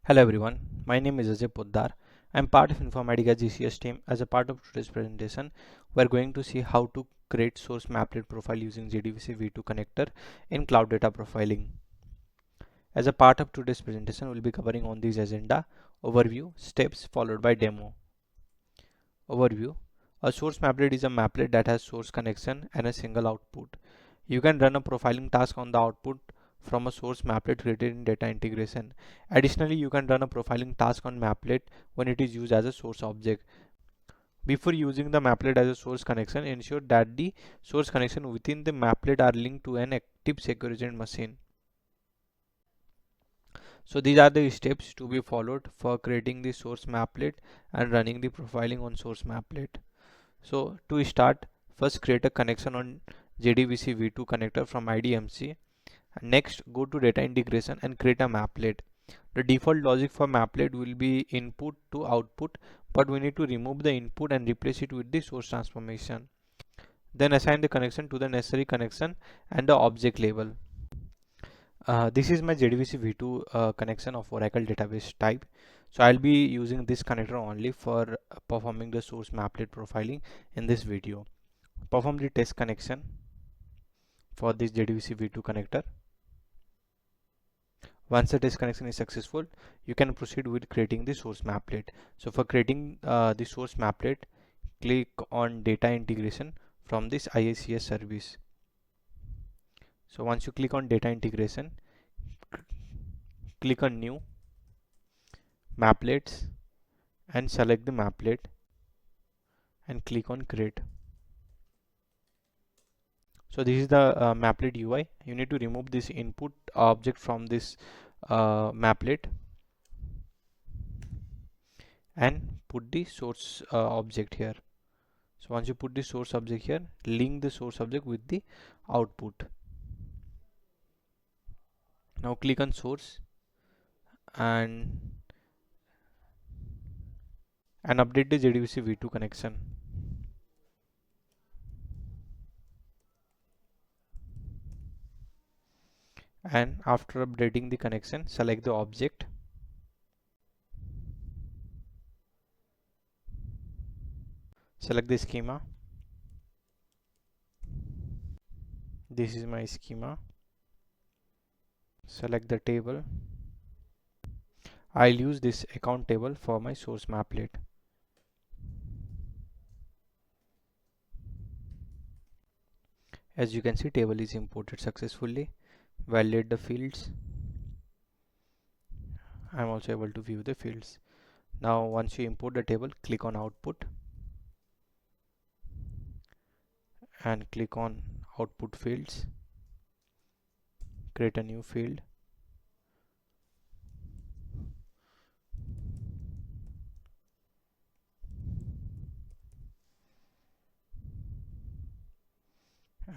Hello everyone, my name is Ajay Poddar. I am part of Informatica GCS team. As a part of today's presentation, we are going to see how to create source mapplet profile using JDBCv2 Connector in cloud data profiling. As a part of today's presentation, we will be covering on this agenda: overview, steps, followed by demo. Overview: a source mapplet is a mapplet that has source connection and a single output. You can run a profiling task on the output from a source mapplet created in data integration. Additionally, you can run a profiling task on mapplet when it is used as a source object. Before using the mapplet as a source connection, ensure that the source connection within the mapplet are linked to an active secure agent machine. So these are the steps to be followed for creating the source mapplet and running the profiling on source mapplet. So to start, first create a connection on JDBCv2 connector from IDMC. Next, go to data integration and create a mapplet. The default logic for mapplet will be input to output, but we need to remove the input and replace it with the source transformation. Then assign the connection to the necessary connection and the object label. This is my JDBC v2 connection of Oracle database type. So I'll be using this connector only for performing the source mapplet profiling in this video. Perform the test connection for this JDBC v2 connector. Once the test connection is successful, you can proceed with creating the source mapplet. So for creating the source mapplet, click on data integration from this IICS service. So once you click on data integration, click on new mapplets and select the mapplet and click on create. So this is the mapplet UI. You need to remove this input object from this mapplet and put the source object here. So once you put the source object here, link the source object with the output. Now click on source and update the JDBC v2 connection. And after updating the connection, select the object. Select the schema. This is my schema. Select the table. I'll use this account table for my source mapplet. As you can see, table is imported successfully. Validate the fields. I'm also able to view the fields. Now once you import the table, click on output and click on output fields. Create a new field.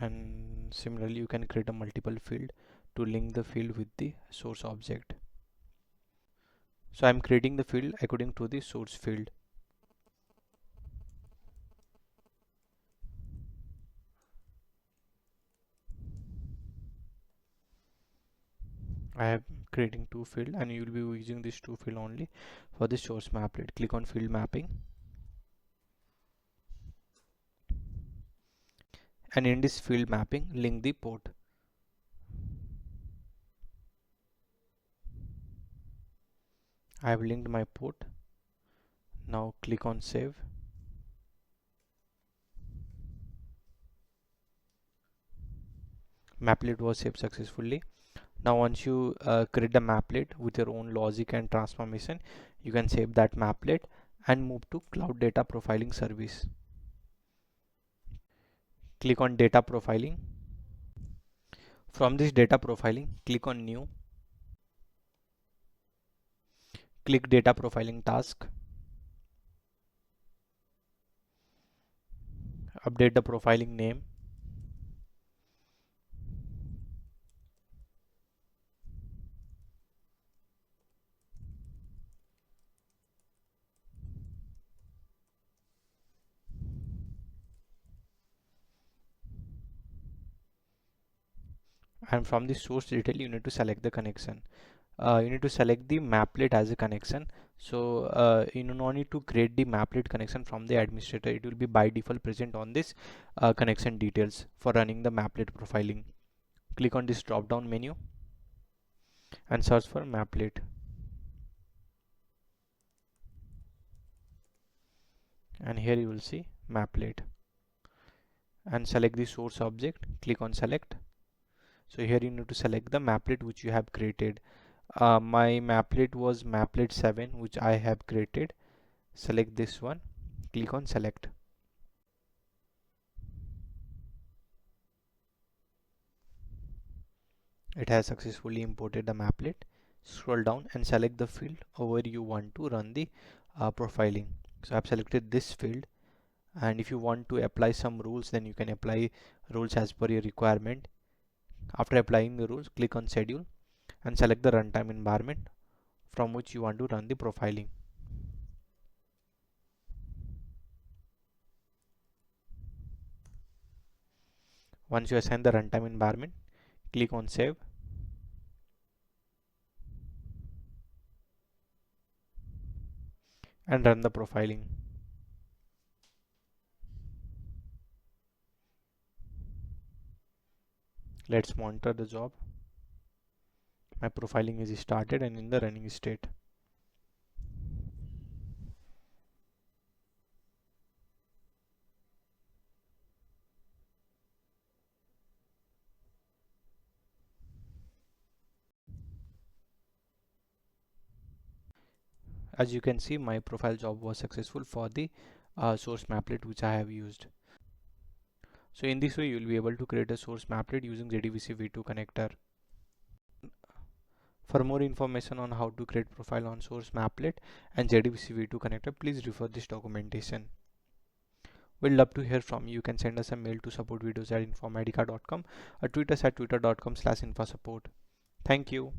And similarly, you can create a multiple field to link the field with the source object. So I'm creating the field according to the source field. I am creating two field and you will be using this two field only for the source mapplet. Click on field mapping. And in this field mapping, link the port. I have linked my port. Now click on save. Mapplet was saved successfully. Now once you create the mapplet with your own logic and transformation, you can save that mapplet and move to cloud data profiling service. Click on data profiling. From this data profiling, click on new. Click data profiling task. Update the profiling name. And from the source detail, you need to select the connection. you need to select the maplet as a connection. So you no need to create the maplet connection from the administrator. It will be by default present on this connection details for running the maplet profiling. Click on this drop down menu and search for maplet, and here you will see maplet, and select the source object. Click on select. So here you need to select the maplet which you have created. My maplet was maplet 7 which I have created. Select this one. Click on select. It has successfully imported the maplet. Scroll down and select the field over you want to run the profiling. So I've selected this field, and if you want to apply some rules, then you can apply rules as per your requirement. After applying the rules, click on schedule and select the runtime environment from which you want to run the profiling. Once you assign the runtime environment, click on save and run the profiling. Let's monitor the job. My profiling is started and in the running state. As you can see, my profile job was successful for the source maplet which I have used. So in this way, you will be able to create a source maplet using JDBCv2 connector. For more information on how to create profile on source maplet and JDBCv2 connector, please refer this documentation. We'd love to hear from you. You can send us a mail to supportvideos@informatica.com or tweet us at twitter.com/infasupport. Thank you.